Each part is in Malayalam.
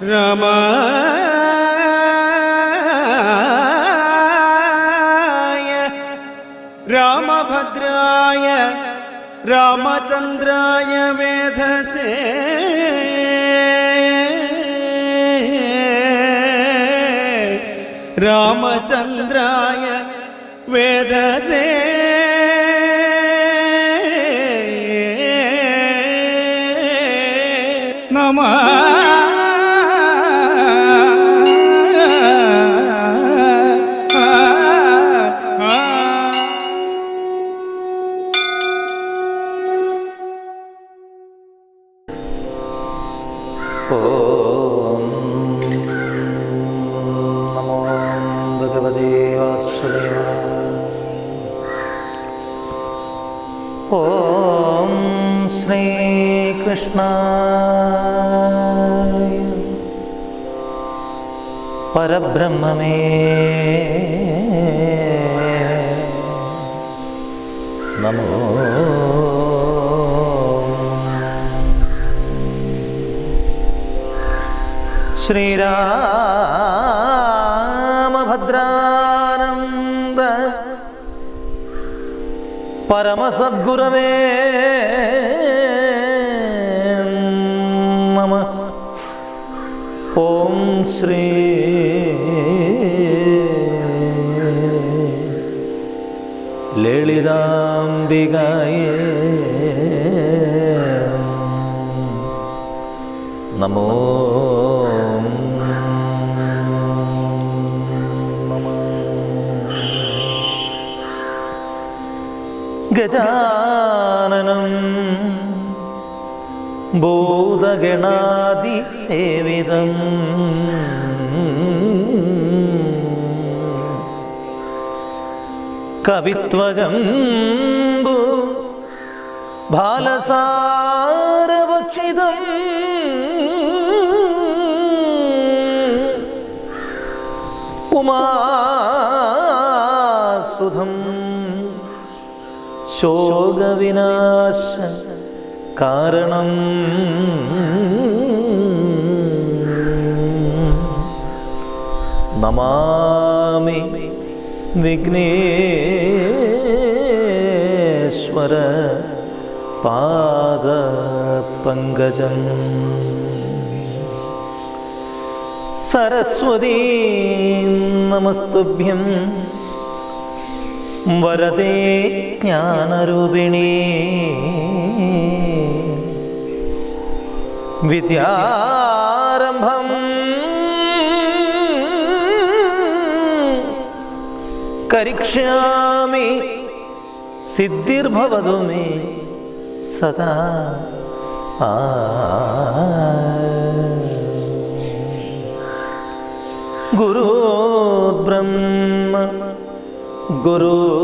रामाय रामभद्राय रामचन्द्राय वेधसे रामचन्द्राय वेधसे नमः। ओम नमो भगवते वासुदेवाय। ओम श्री कृष्णाय परब्रह्मणे नमो। श्रीरामभद्रानन्द परमसद्गुरवे नमः। ओम श्री ललिताम्बिकायै नमो। गजाननं भूतगणादिसेवितं कवित्वजम्बो भालसारभक्षितम् उमासुधम् शोकविनाश कारणम् नमामि विघ्नेश्वर पादपङ्कजम्। सरस्वती नमस्तुभ्यं वरदे ज्ञानरूपिणी। विद्यारम्भं करिष्यामि सिद्धिर्भवतु मे सदा। गुरुर्ब्रह्म गुरुर्विष्णु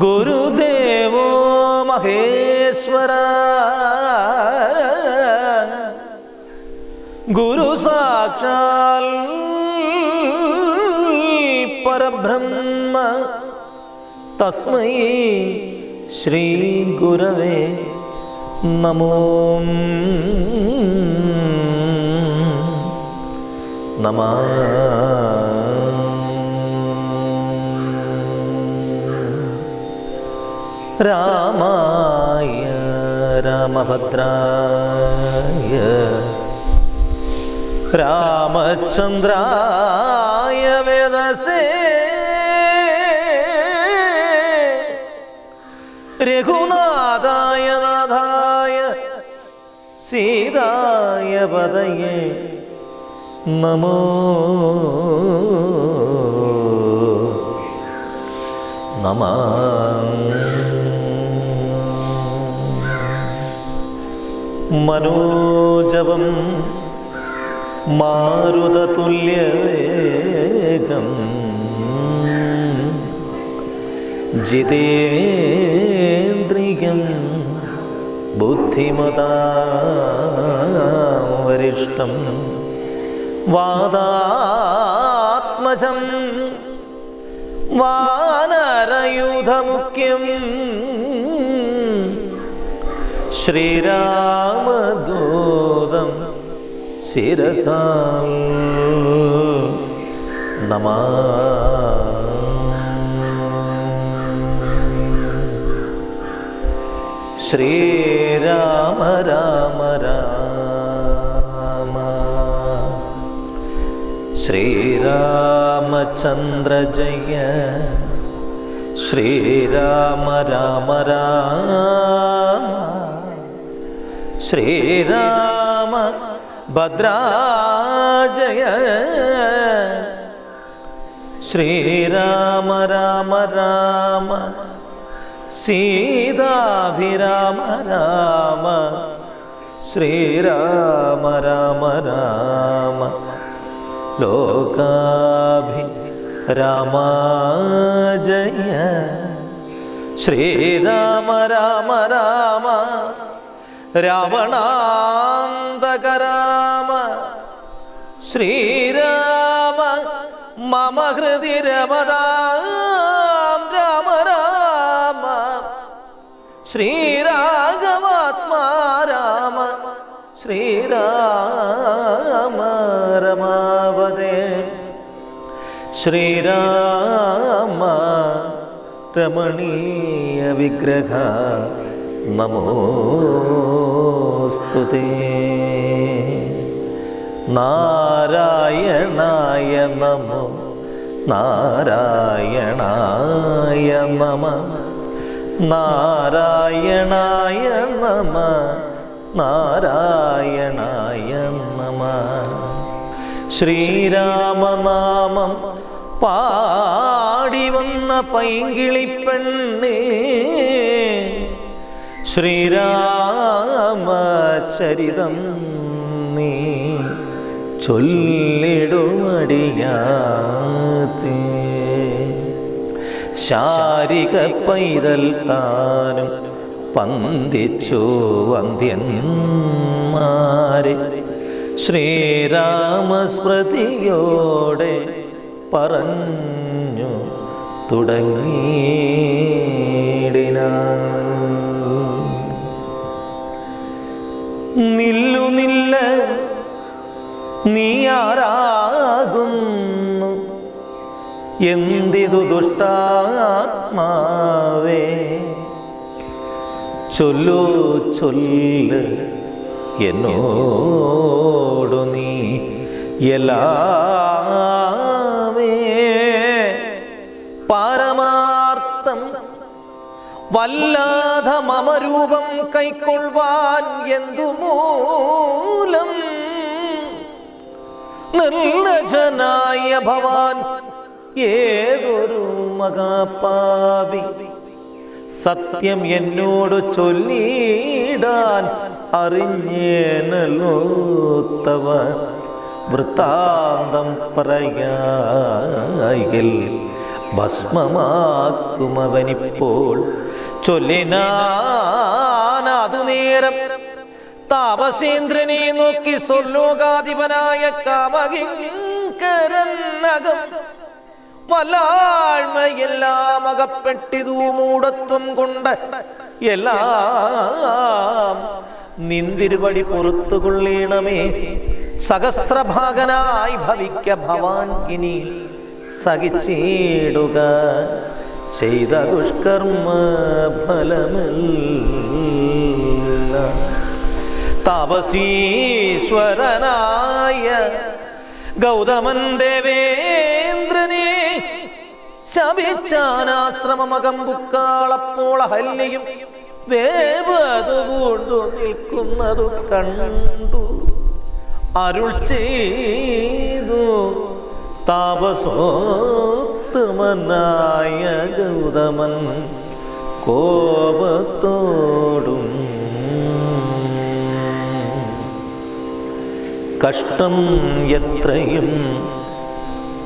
गुरुदेवो महेश्वर। गुरु साक्षात् परब्रह्म तस्मै श्री गुरवे नमो नमः। रामाय रामभद्राय रामचन्द्राय वेधसे रघुनाथाय नाथाय सीताय पतये नमो नमः। मनोजवं मारुततुल्यवेगं जितेन्द्रियं बुद्धिमतां वरिष्ठं वादात्मजं वानरयूथमुख्यं ശ്രീരാമദൂതം ശിരസാ നമാമി. ശ്രീരാമ രാമ രാമ ശ്രീരാമചന്ദ്ര ജയ ശ്രീരാമ രാമ രാമ ശ്രീരാമ ഭദ്രാജയ ശ്രീരാമ രാമ രാമ സീതാഭിരാമ രാമ ശ്രീരാമ രാമ രാമ ലോകാഭിരാമ ജയ ശ്രീരാമ രാമ രാമ രാവണാന്തക രാമ ശ്രീരാമ മമ ഹൃദി രമതാം രാമ രാമ ശ്രീരാഘവാത്മാ രാമ ശ്രീരാമ രമാവതേ ശ്രീരാമ രമണീയ വിഗ്രഹ നമോസ്തുതേ. നാരായണായ നമോ നാരായണായ നമ നാരായണായ നമ നാരായണായ നമ. ശ്രീരാമനാമം പാടി വന്ന പൈങ്കിളിപ്പെണ്ണേ ശ്രീരാമചരിതം നീ ചൊല്ലിടുമടിയാത്തേ. ശാരിക പൈതൽ താനും പന്തിച്ചു വന്ദ്യന്മാരെ ശ്രീരാമസ്മൃതിയോടെ പറഞ്ഞു തുടങ്ങിയിടിനാൻ. നില്ലു നില്ല നീ ആരാകുന്നു എന്തിതു ദുഷ്ടാത്മാവേ ചൊല്ലു ചൊല്ല് എന്നോടു നീ എല്ലാമേ. പാരമാർത്ഥം വല്ലാത മമരൂപം കൈക്കൊള്ളുവാൻ എന്തു മൂലം നിർലജനായ ഭവാൻ ഏതൊരു മഹാപാപി സത്യം എന്നോട് ചൊല്ലിടാൻ അറിഞ്ഞേനല്ലോ തവ വൃത്താന്തം പറയായിൽ ഭസ്മമാക്കുമവനിപ്പോൾ ചൊല്ലിനാനതു നേരം താപസേന്ദ്രനെ നോക്കി സ്വർലോകാധിപനായ കാമകിങ്കരനകം വല്ലാഴ്മയെല്ലാം അകപ്പെട്ടിതു മൂടത്വം കൊണ്ട് എല്ലാം നിന്തിരുവടി പുറത്തുകൊള്ളണമേ. സഹസ്രഭാഗനായി ഭവിക്ക ഭവാൻ ഇനി സഹിച്ചിടുക ചെയ്ത ദുഷ്കർമ്മ ഫലമല്ല. താപസീശ്വരനായ ഗൗതമൻ ദേവേന്ദ്രനെ ശപിച്ചാനാശ്രമമകം ബുക്കാളപ്പോൾ അഹല്യയും വേവതുകൊണ്ടു നിൽക്കുന്നതു കണ്ടു അരുൾ ചെയ്തു താപസോത്തമനായ ഗൗതമൻ കോപത്തോടും. കഷ്ടം എത്രയും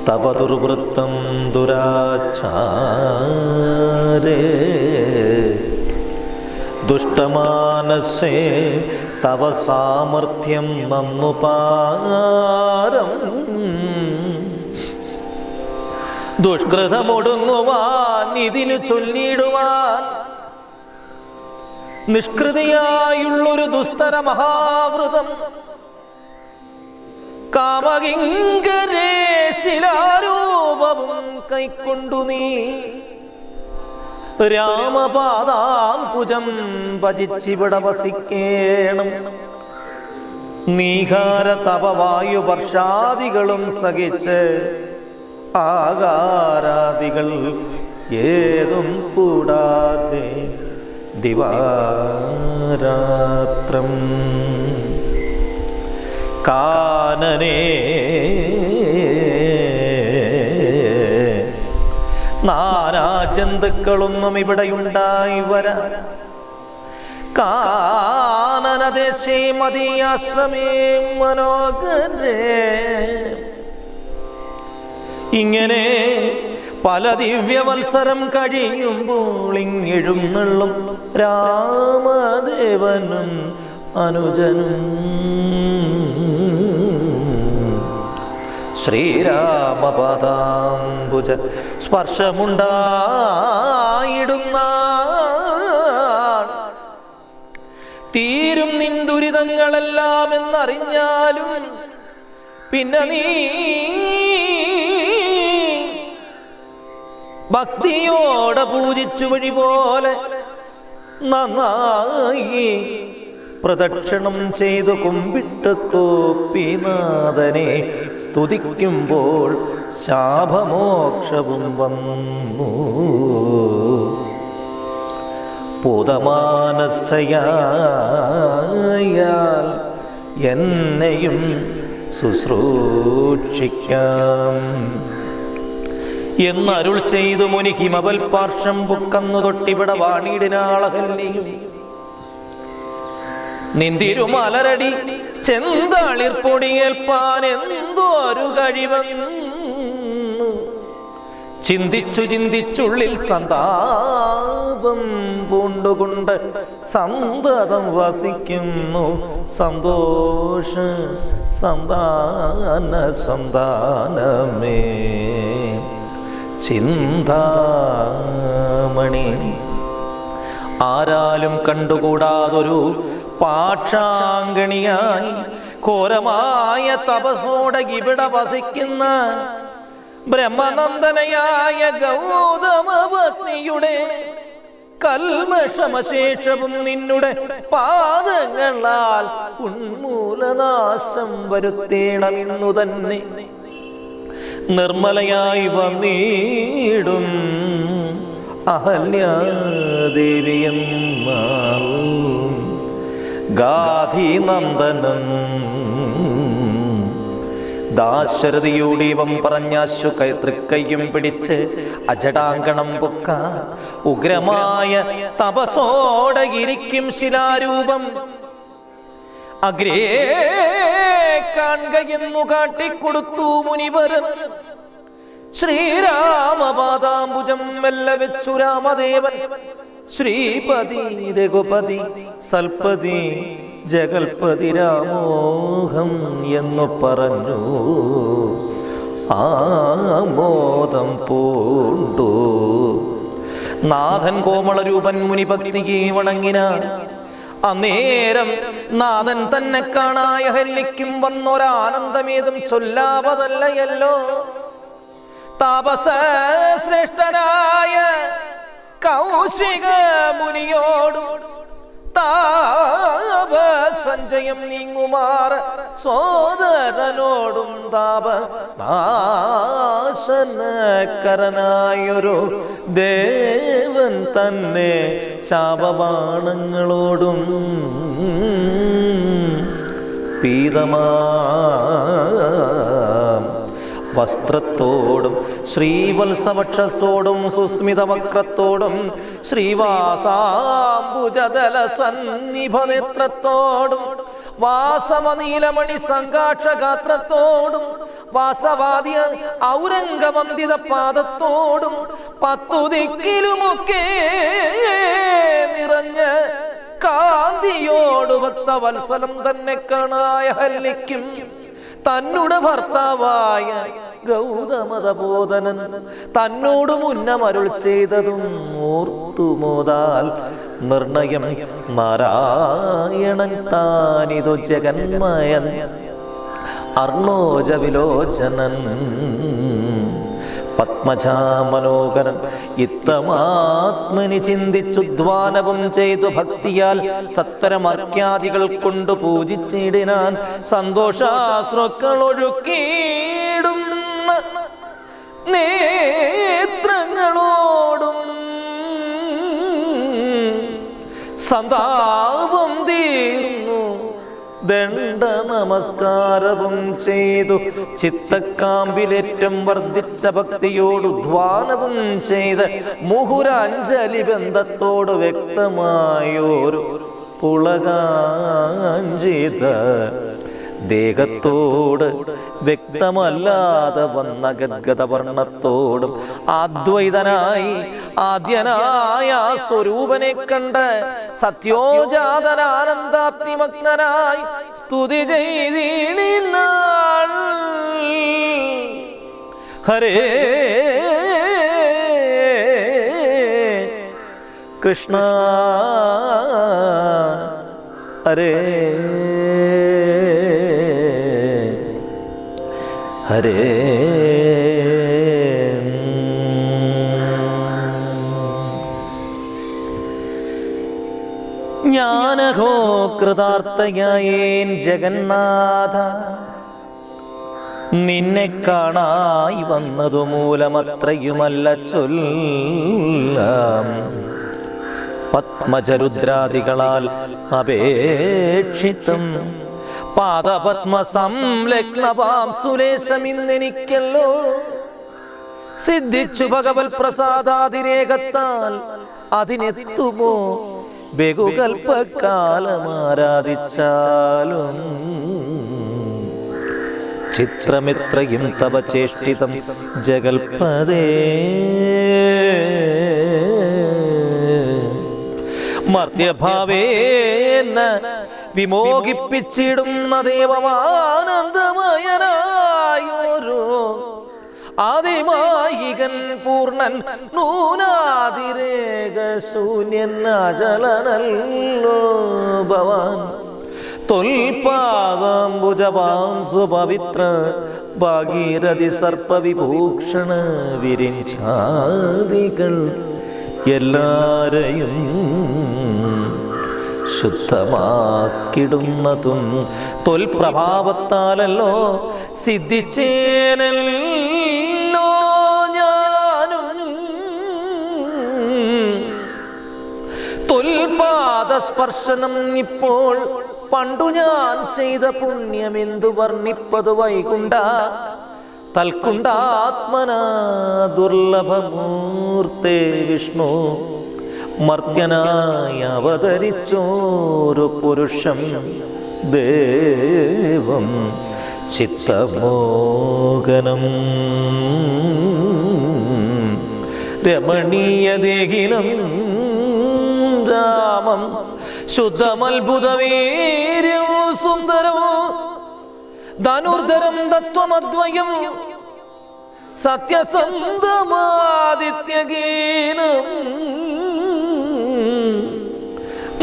തവ ദുർവൃത്തം ദുരാചാരേ ദുഷ്ടമാനസേ തവ സാമർത്ഥ്യം നന്നുപാരം. ദുഷ്കൃതമൊടുങ്ങുവാൻ ഇതിനു ചൊല്ലിടുവാൻ നിഷ്കൃതിയായുള്ളൊരു ദുസ്തര മഹാവ്രതം കാമകിങ്കരേ ശിലാരൂപവും കൈക്കൊണ്ടു നീ രാമപാദാംബുജം ഭജിച്ചിവിടെ വസിക്കേണം. നീഹാര തപവായു വർഷാദികളും സഹിച്ച് ആകാരാദികൾ ഏതും കൂടാതെ ദിവാരാത്രം കാനനേ നാനാ ജന്തുക്കളൊന്നും ഇവിടെയുണ്ടായി വരാ. കാനനദേശേ മദീയാശ്രമേ മനോഹരേ. ഇങ്ങനെ പല ദിവ്യവത്സരം കഴിയുമ്പോൾ ഇങ്ങെഴുന്നള്ളും രാമദേവനും അനുജനും. ശ്രീരാമപാദാംബുജ സ്പർശമുണ്ടായിടുന്ന തീരും നിൻ ദുരിതങ്ങളെല്ലാം എന്നറിഞ്ഞാലും പിന്നെ നീ ഭക്തിയോടെ പൂജിച്ചു വഴി പോലെ നന്നായി പ്രദക്ഷിണം ചെയ്തു കുമ്പിട്ട് കോപ്പിനാഥനെ സ്തുതിക്കുമ്പോൾ ശാപമോക്ഷവും വന്നു. പൂതമാനസയാൽ എന്നെയും ശുശ്രൂഷിക്കാം എന്നരുൾ ചെയ്തു മുനി ഹിമവൽ പാർശ്വം പുക്കന്നു തൊട്ടിവിടെ വാണിയിടിനാളഹല്ലിയും നിന്തിരുമലരടി ചെന്താളിർ പൊടിയേൽപ്പാൻ എന്തോരു കഴിവെന്ന് ചിന്തിച്ചു ചിന്തിച്ചുള്ളിൽ സന്താപം പൂണ്ടുകൊണ്ട് സന്തതം വസിക്കുന്നു സന്തോഷ സന്താന സന്താനമേ ചിന്താമണി. ആരാലും കണ്ടുകൂടാതൊരു പാക്ഷാങ്കണിയായി ഘോരമായ തപസോടെ ഇവിടെ വസിക്കുന്ന ബ്രഹ്മനന്ദനയായ ഗൗതമ പത്നിയുടെ കൽമഷമശേഷവും നിന്നുടെ പാദങ്ങളാൽ ഉന്മൂലനാശം വരുത്തേണമെന്നു തന്നെ നിർമ്മലയായി വന്നിടും അഹല്യാദേവിയെന്നാൽ ഗാധിനന്ദനം. ദാശരഥിയോടീവം പറഞ്ഞാശു തൃക്കൈയും പിടിച്ച് അജടാങ്കണം പൊക്ക ഉഗ്രമായ തപസോടെ ഇരിക്കും ശിലാരൂപം അഗ്രേ കാണുകയെന്നു കാട്ടിക്കൊടുത്തു മുനിവരൻ. ശ്രീരാമപാദാംബുജം മെല്ലെ വെച്ചു രാമദേവൻ ശ്രീപതി രഘുപതി സൽപതി ജഗൽപതി രാമോഹം എന്നു പറഞ്ഞു ആമോദം പൂണ്ടു. നാഥൻ കോമളരൂപൻ മുനിഭക്തിയെ വണങ്ങിനാൻ. അന്നേരം നാഥൻ തന്നെ കാണായ ഹല്ലിക്കും വന്നൊരാനന്ദമേതും ചൊല്ലാവതല്ലയല്ലോ. താപസ ശ്രേഷ്ഠനായ കൗശിക മുനിയോടും താപസഞ്ജയം നീങ്ങുമാർ സോദരനോടും താപനാശനകരനായൊരു ദേവൻ തന്നെ ശാപബാണങ്ങളോടും പീതമാ വസ്ത്രത്തോടും ശ്രീവത്സവക്ഷസോടും സുസ്മിതവക്രത്തോടും ശ്രീവാസാംബുജദല സന്നിഭനേത്രത്തോടും വാസമനീലമണി സംഘാക്ഷഗാത്രത്തോടും വാസവാദ്യ ഔരംഗവന്ദിത പാദത്തോടും 10 ദിക്കിലുമൊക്കെ നിറഞ്ഞ കാന്തിയോട് ഭക്തവത്സലം തന്നെ കാണായ ഹല്ലിക്കും തന്നുടെ ഭർത്താവായ ഗൗതമതബോധനൻ തന്നോട് മുന്നമരുൾ ചെയ്തതും ഓർത്തുമോതാൽ നിർണയം നാരായണൻ താനിതു ജഗന്മയൻ അർണോജ വിലോചനൻ പത്മജാമനോകരൻ ഇത്തമാത്മനി ചിന്തിച്ചുദ്വാനവും ചെയ്തു ഭക്തിയാൽ സത്തരമർക്യാദികൾ കൊണ്ടു പൂജിച്ചിടിനാൻ സന്തോഷാശ്രുക്കൾ ഒഴുക്കിയിടുന്ന നേത്രങ്ങളോടും സന്താപം തീർന്നു ദണ്ഡ നമസ്കാരവും ചെയ്തു ചിത്തക്കാമ്പിലേറ്റം വർദ്ധിച്ച ഭക്തിയോടുദ്വാനവും ചെയ്ത് മുഹുരാഞ്ജലി ബന്ധത്തോട് വ്യക്തമായൊരു പുളകാഞ്ചിത ദേഹത്തോട് വ്യക്തമല്ലാതെ വന്ന ഗദ്ഗതവർണ്ണത്തോടും അദ്വൈതനായി ആദ്യനായ സ്വരൂപനെ കണ്ട് സത്യോജാതനാനന്ദാപ്തിമഗ്നനായി സ്തുതി ചെയ്തിടിനാൾ. ഹരേ കൃഷ്ണ ഹരേ ഹരേ. ജ്ഞാനഹോ കൃതാർത്ഥയായേൻ ജഗന്നാഥ, നിന്നെ കാണായി വന്നതു മൂലമത്രയുമല്ല ചൊല്ലാം. പത്മജരുദ്രാദികളാൽ അപേക്ഷിതം പാദപത്മ സംലഗ്നപാം സുലേശമിന്നെനിക്കല്ലോ സിദ്ധിച്ചു ഭഗവത് പ്രസാദാതിരേകത്താൽ അതിനെത്തുമോ ബഹുകൽപ്പകാലമാരാധിച്ചാലും. ചിത്രമിത്രയും തവ ചേഷ്ടിതം ജഗൽപദേ മർത്യഭാവേന വിമോഹിപ്പിച്ചിടുന്ന ദേവമാനന്ദമയനായൊരു ആദിമായികൻ പൂർണ്ണൻ നൂനാതിരേക ശൂന്യൻ അചലനല്ലോ ഭവാൻ. തൊൽപാദംബുജപാം സുപവിത്ര ഭാഗീരഥി സർപ്പവിഭൂഷണ വിരിഞ്ചാദികൾ എല്ലാരെയും ശുദ്ധമാക്കിടുന്നതും തൊൽപ്രഭാവത്താലല്ലോ സിദ്ധിച്ചേനല്ലോ ഞാനും. തൊൽപാദസ്പർശനം ഇപ്പോൾ പണ്ടു ഞാൻ ചെയ്ത പുണ്യമെന്തു വർണ്ണിപ്പതു വൈകുണ്ഠ തൽക്കുണ്ടാത്മനാ ദുർലഭമൂർത്തേ വിഷ്ണു. മർത്യനായി അവതരിച്ചോരു പുരുഷം ദേവം ചിത്തമോഹനം രമണീയദേഹിനം രാമം ശുദ്ധമത്ഭുതവീര്യം സുന്ദരമോ ധനുർധരം തത്വമദ്വയം സത്യസന്ധമാദിത്യഗീനം.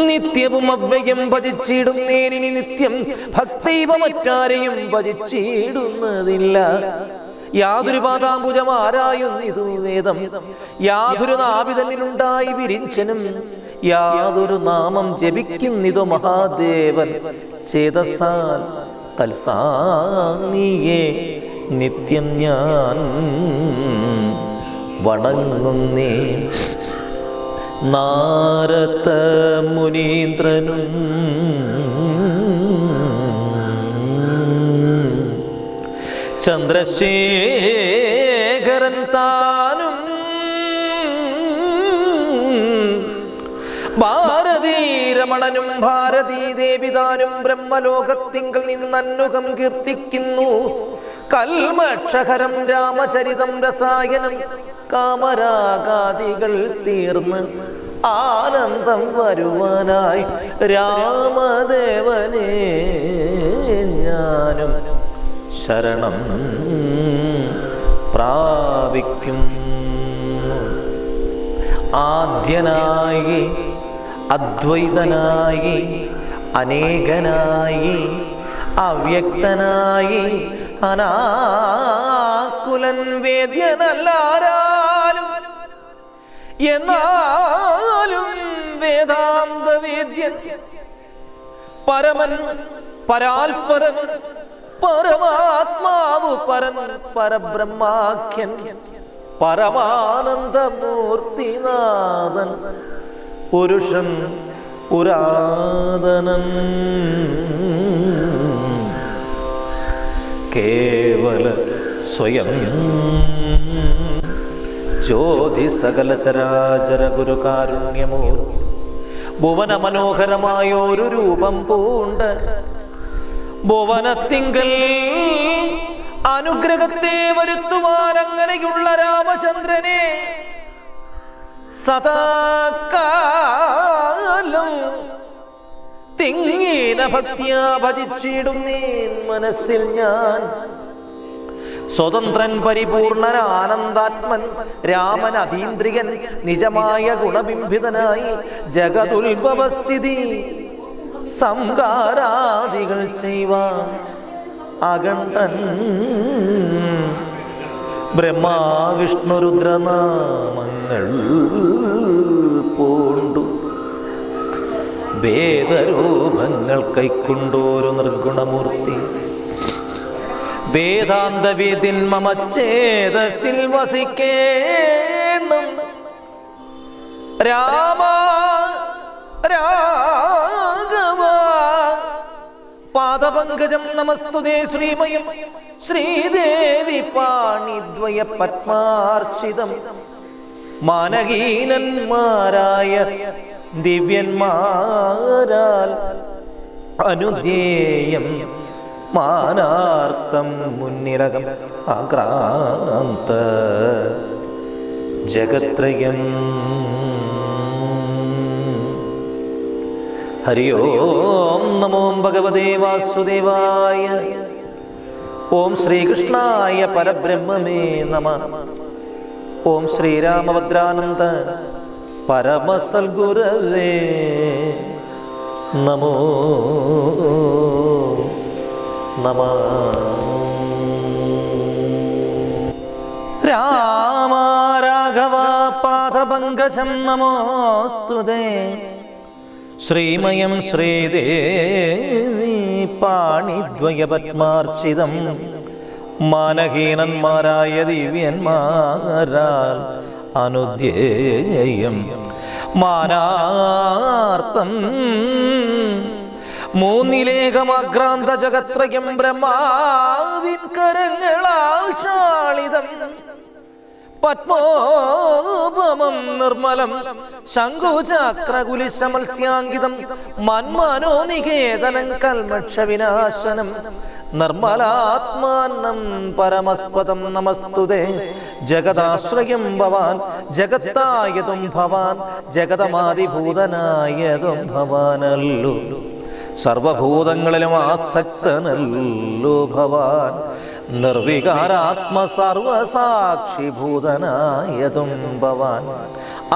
നിത്യവും അവ്യയം ഭജിച്ചിടുന്നേനിനി നിത്യം ഭക്തൈവ മറ്റാരെയും ഭജിച്ചിടുന്നതില്ല. യാതൊരു പാദാംബുജമാരായുന്നിതു വേദം, യാതൊരു നാഭിതന്നിലുണ്ടായി വിരിഞ്ചനും, യാതൊരു നാമം ജപിക്കുന്നിതു മഹാദേവൻ ചേതസാൽ തൽസാനിയെ നിത്യം ഞാൻ വണങ്ങുന്നേ. നാരദ മുനീന്ദ്രനും ചന്ദ്രശേഖരൻ താനും ഭാരതീരമണനും ഭാരതീദേവിതാനും ബ്രഹ്മലോകത്തിങ്കൽ നിന്നന്നുകം കീർത്തിക്കുന്നു. കൽമക്ഷഹരം രാമചരിതം രസായനം കാമരാഗാദികൾ തീർന്ന് ആനന്ദം വരുവാനായി രാമദേവനെ ഞാനും ശരണം പ്രാപിക്കും. ആദ്യനായി, അദ്വൈതനായി, അനേകനായി, അവ്യക്തനായി, അനാകുലൻ വേദ്യനല്ലാരാലും എന്നാലും വേദാന്ത വേദ്യൻ, പരമൻ, പരാൽപരൻ, പരമാത്മാവ് പരൻ, പരബ്രഹ്മാഖ്യൻ, പരമാനന്ദമൂർത്തിനാഥൻ, പുരുഷൻ പുരാതനൻ, കേവല സ്വയം ജ്യോതി സകല ചരാചര ഗുരുകാരുണ്യമൂർത്തി, ഭുവന മനോഹരമായൊരു രൂപം പൂണ്ട് ഭുവനത്തിങ്കൽ അനുഗ്രഹത്തെ വരുത്തുവാൻ അങ്ങനെയുള്ള രാമചന്ദ്രനെ സദാകാലം തിങ്ങീന ഭക്തിയാ ഭജിച്ചിടുന്നേൻ മനസ്സിൽ ഞാൻ. സ്വതന്ത്രൻ, പരിപൂർണൻ, ആനന്ദാത്മൻ, രാമൻ അതീന്ദ്രിയൻ, നിജമായ ഗുണബിംബിതനായി ജഗതുൽഭവസ്ഥിതി സംകാരാദികൾ ചെയ്യുവാൻ അകണ്ഠൻ, ബ്രഹ്മാവിഷ്ണുരുദ്രനാമങ്ങൾ പൂണ്ടു വേദരൂപങ്ങൾ കൈക്കൊണ്ടോരു നിർഗുണമൂർത്തി, വേദാന്ത വേദിൻ മമ ചേതസിൽ വസിക്കേണം. രാമ രാഘവ പാദപങ്കജം നമസ്തുതേ ശ്രീമയം, ശ്രീദേവി പാണിദ്വയ പത്മാർച്ചിതം, മാനഹീനന്മാരായ ദിവ്യന്മാരാൽ അനുധ്യേയം, മാനാർത്ഥം മുന്നിലകം ആക്രാന്ത ജഗത്രയം. ഹരി ഓം നമോ ഭഗവതേ വാസുദേവായ. ഓം ശ്രീകൃഷ്ണായ പരബ്രഹ്മമേ നമഃ. ഓം ശ്രീരാമഭദ്രാനന്ദ പരമസദ്ഗുരവേ നമോ നമഃ. രാമ രാഘവ പാദപങ്കജം നമോസ്തുതേ, ശ്രീമയം ശ്രീദേവി പാണിദ്വയ പത്മാർച്ചിതം, മാനഹീനന്മാരായ ദിവ്യന്മാരാൽ അനുധ്യേയം, മാനാർത്ഥം മൂന്നിലേകമാക്രാന്ത ജഗത്രയം, ബ്രഹ്മാവിൻ കരങ്ങളാൽ ക്ഷാളിതം, പത്മോപമം നിർമ്മലം, ശംഖുചക്രകുലിശമത്സ്യാങ്കിതം, മന്മനോനികേതനം കൽമക്ഷവിനാശനം, നിർമ്മലാത്മാനം പരമസ്പദം നമസ്തുതേ. ജഗദാശ്രയം ഭവാൻ, ജഗത്തായതും ഭവാൻ, ജഗതമാതിഭൂതനായതും ഭവാനല്ലോ, സർവഭൂതങ്ങളിലും ആസക്തനല്ലോ ഭവാൻ, നിർവികാരാത്മ സർവസാക്ഷിഭൂതനായതും ഭവാൻ,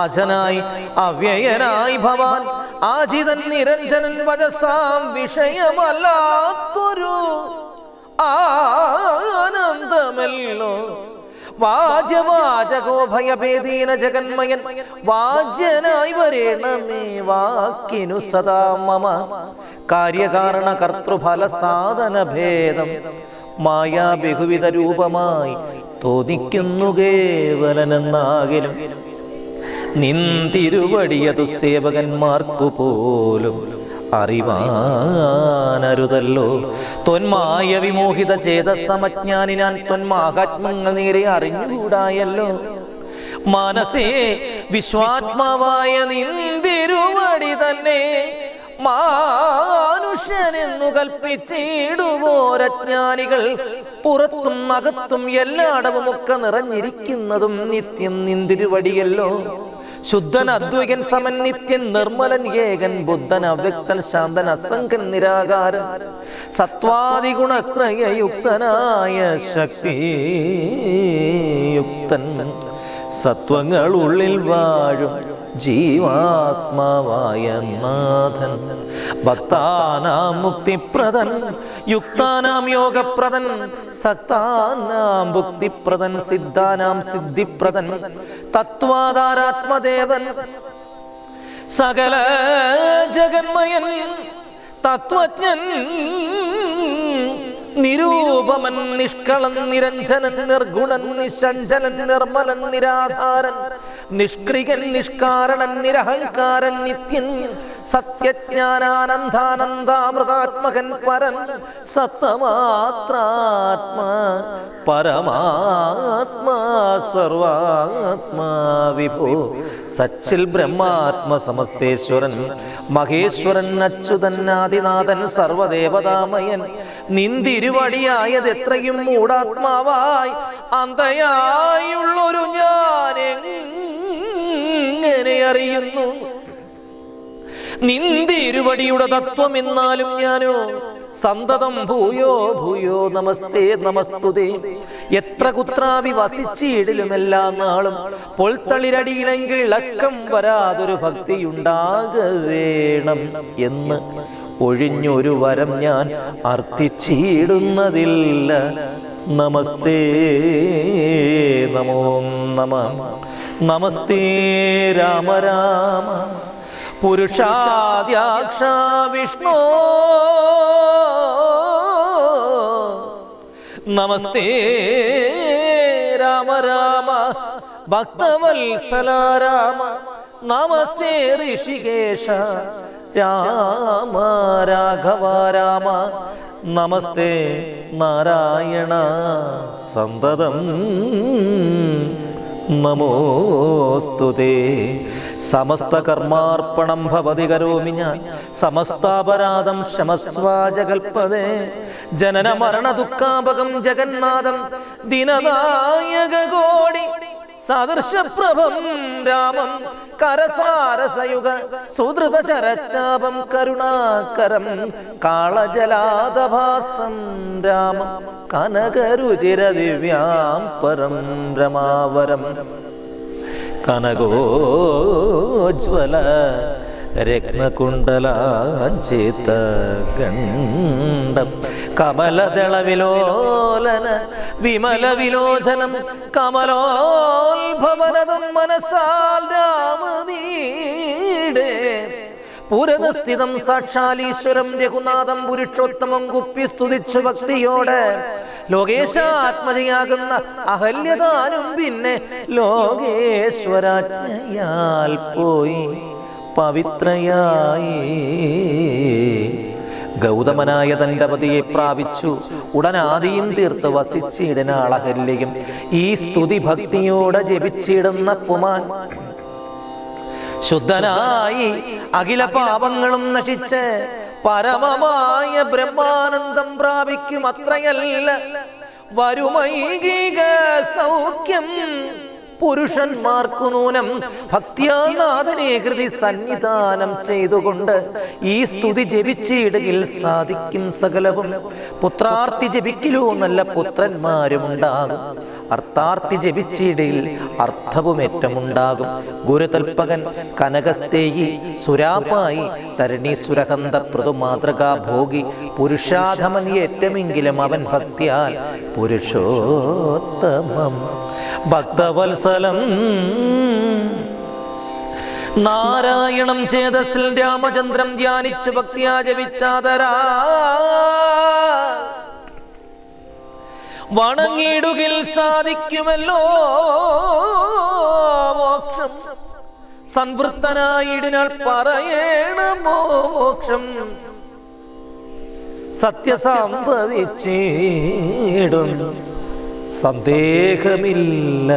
അജനായി അവ്യയനായി ഭവാൻ, ആജിതൻ നിരഞ്ജനൻ, വജസാം വിഷയമല്ലാത്തൊരു ആനന്ദമല്ലോ, വാജവാചകോഭയഭേദീന ജഗന്മയൻ, വാജ്യനായി വരേണമേ വാക്കിനു സദാ മമ, കാര്യകാരണ കർത്തൃഫല സാധന ഭേദം, മായാ ബഹുവിധ രൂപമായി തോന്നിക്കുന്നു കേവലനെന്നാകിലും, നിന്തിരുവടിയതു സേവകന്മാർക്കു പോലും അറിവാനരുതല്ലോ. ത്വന്മായ വിമോഹിത ചേതസമജ്ഞാനിനാൻ ത്വന്മാഹാത്മങ്ങൾ നേരെ അറിഞ്ഞുകൂടായല്ലോ. മനസ്സേ വിശ്വാത്മാവായ നിന്തിരുവടി തന്നെ മാനുഷ്യനെന്നു കൽപ്പിച്ചിടുവോരജ്ഞാനികൾ, പുറത്തും അകത്തും എല്ലായിടവും ഒക്കെ നിറഞ്ഞിരിക്കുന്നതും നിത്യം നിന്തിരുവടിയല്ലോ. ശുദ്ധൻ അദ്വൈകൻ സമൻ നിത്യൻ നിർമ്മലൻ ഏകൻ ബുദ്ധൻ അവ്യക്തൻ ശാന്തൻ അസംഖൻ നിരാകാരൻ സത്വാദിഗുണത്രയയുക്തനായ ശക്തിയുക്തൻ സത്വങ്ങൾ ഉള്ളിൽ വാഴും ജീവാത്മാവായ നാഥൻ ഭക്താനാം മുക്തിപ്രദൻ യുക്താനാം യോഗപ്രദൻ സക്താനാം ഭുക്തിപ്രദൻ സിദ്ധാനാം സിദ്ധിപ്രദൻ തത്വാധാരാത്മദേവൻ സകല ജഗന്മയൻ തത്വജ്ഞൻ നിരൂപമൻ നിഷ്കളൻ നിരഞ്ജനൻ നിർഗുണൻ നിശ്ചഞ്ചലൻ നിർമ്മലൻ നിരാധാരൻ നിഷ്ക്രിയൻ നിഷ്കാരണൻ നിരഹങ്കാരൻ നിത്യൻ സത്യജ്ഞാനാനന്ദാനന്ദാമൃതാത്മകൻ പരൻ സത്സമാത്രാത്മാ പരമാത്മാ സർവാത്മാ വിഭോ സച്ചിൽ ബ്രഹ്മാത്മ സമസ്തേശ്വരൻ മഹേശ്വരൻ അച്യുതൻ ആദിനാഥൻ സർവദേവതാമയൻ നിന്തിരുവടിയായത് എത്രയും മൂടാത്മാവായി അന്തയായുള്ളൊരു ഞാൻ എങ്ങനെ അറിയുന്നു നിന്തിരുവടിയുടെ തത്വം എന്നാലും ഞാനോ സന്തതം ഭൂയോ ഭൂയോ നമസ്തേ നമസ്തുതേ എത്ര കുത്രാവി വസിച്ചിടിലുമെല്ലാ നാളും പൊൽത്തളിരടിയിലെങ്കിൽ അക്കം വരാതൊരു ഭക്തിയുണ്ടാകവേണം എന്ന് ഒഴിഞ്ഞൊരു വരം ഞാൻ അർത്ഥിച്ചിടുന്നതില്ല നമസ്തേ നമോ നമഃ നമസ്തേ രാമ രാമ പുരുഷാദ്യാക്ഷ വിഷ്ണു നമസ്തേ രാമ രാമ ഭക്തവത്സല രാമ നമസ്തേ ഋഷികേശ രാമ രാഘവ രാമ നമസ്തേ നാരായണ സന്തതം നമോസ്തുതേ സമസ്ത കർമാർപ്പണം ഭവതി കരോമി ഞാൻ സമസ്താപരാധം ക്ഷമസ്വാജകൽപ്പതേ ജനന മരണ ദുഃഖാപകം ജഗന്നാഥം ദിനനായക കോടി സദൃശപ്രഭം രാമം കരസാരസയുഗ സുധൃത ശരച്ചാപം കരുണാകരം കാളജലാദഭാസം രാമം കനകരുചിര ദിവ്യാം പരം രമാവരം കനകോജ്വല രത്നകുണ്ടലാഞ്ചിത ഗണ്ഡം കമലദളവിലോലന വിമല വിലോചനം കമലോത്ഭവനതും മനസാൽ രാമവീടേ പുരതസ്ഥിതം സാക്ഷാലീശ്വരം രഘുനാഥം പുരുഷോത്തമം കുപ്പി സ്തുതിച്ചു ഭക്തിയോടെ ലോകേശാത്മജയാകുന്ന അഹല്യതാനും പിന്നെ ലോകേശ്വരാജ്ഞയാൽ പോയി പവിത്രയായി ഗൗതമനായ തന്റെ പതിയെ പ്രാപിച്ചു ഉടനാദിയും തീർത്ത് വസിച്ചിടനാളഹല്യയും ഈ സ്തുതി ഭക്തിയോടെ ജപിച്ചിടുന്ന പുമാൻ ശുദ്ധനായി അഖില പാപങ്ങളും നശിച്ച് പരമമായ ബ്രഹ്മാനന്ദം പ്രാപിക്കും അത്രയല്ല വരുമൈകിക സൗഖ്യം പുരുഷന്മാർക്കു നൂനം ഭക്തിയാനാഥനെ കൃതി സന്നിധാനം ചെയ്തുകൊണ്ട് ഈ സ്തുതി ജപിച്ചിടയിൽ സാധിക്കും സകലവും പുത്രാർത്ഥി ജപിക്കലോ നല്ല പുത്രന്മാരുമുണ്ടാകും അർത്ഥാർത്ഥി ജപിച്ചിടയിൽ അർത്ഥവുമേറ്റമുണ്ടാകും ഗുരുതൽപകൻ കനകസ്തേയി സുരാപായി തരണീസുരഹന്ത പ്രതു മാതൃകാ ഭോഗി പുരുഷാധമൻ ഏറ്റമെങ്കിലും അവൻ ഭക്തിയാൽ പുരുഷോത്തമം ഭക്തവത്സലം നാരായണം ചേതസിൽ രാമചന്ദ്രം ധ്യാനിച്ചു ഭക്തിയാ ജപിച്ചാതരാ വണങ്ങിടുകിൽ സാധിക്കുമല്ലോ മോക്ഷം സംവൃത്തനായിടിനാൽ പറയണമോ മോക്ഷം സത്യസംഭവിച്ചിടും സന്ദേഹമില്ല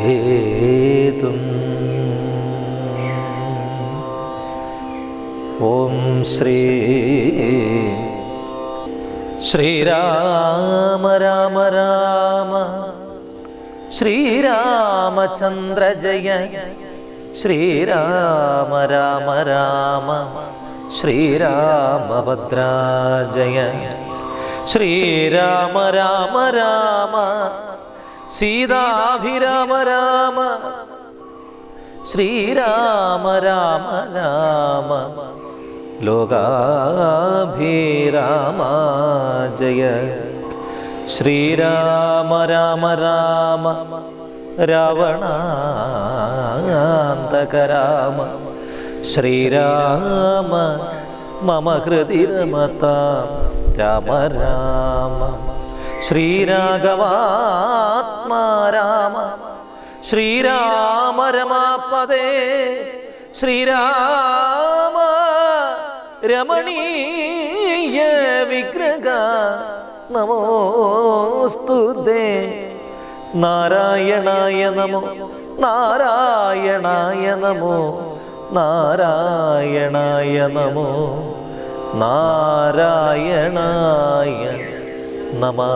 ഏതും ഓം ശ്രീരാമ രാമ രാമ ശ്രീരാമചന്ദ്ര ജയ ശ്രീരാമ രാമ രാമ ശ്രീരാമഭദ്രാജയ ശ്രീരാമ രാമ രാമ സീതാഭിരാമ രാമ ശ്രീരാമ രാമ രാമ ലോകാഭിരാമ ജയ ശ്രീരാമ രാമ രാമ രാവണാന്തക രാമ ശ്രീരാമ മമ ഹൃദി രമതാം രാമ രാമ ശ്രീരാഘവാത്മാ രാമ ശ്രീരാമ രമാപദേ ശ്രീരാമ രമണീയ വിഗ്രഹ നമോസ്തുതേ നാരായണായ നമോ നാരായണായ നമോ നാരായണായ നമോ നാരായണായ നമഃ.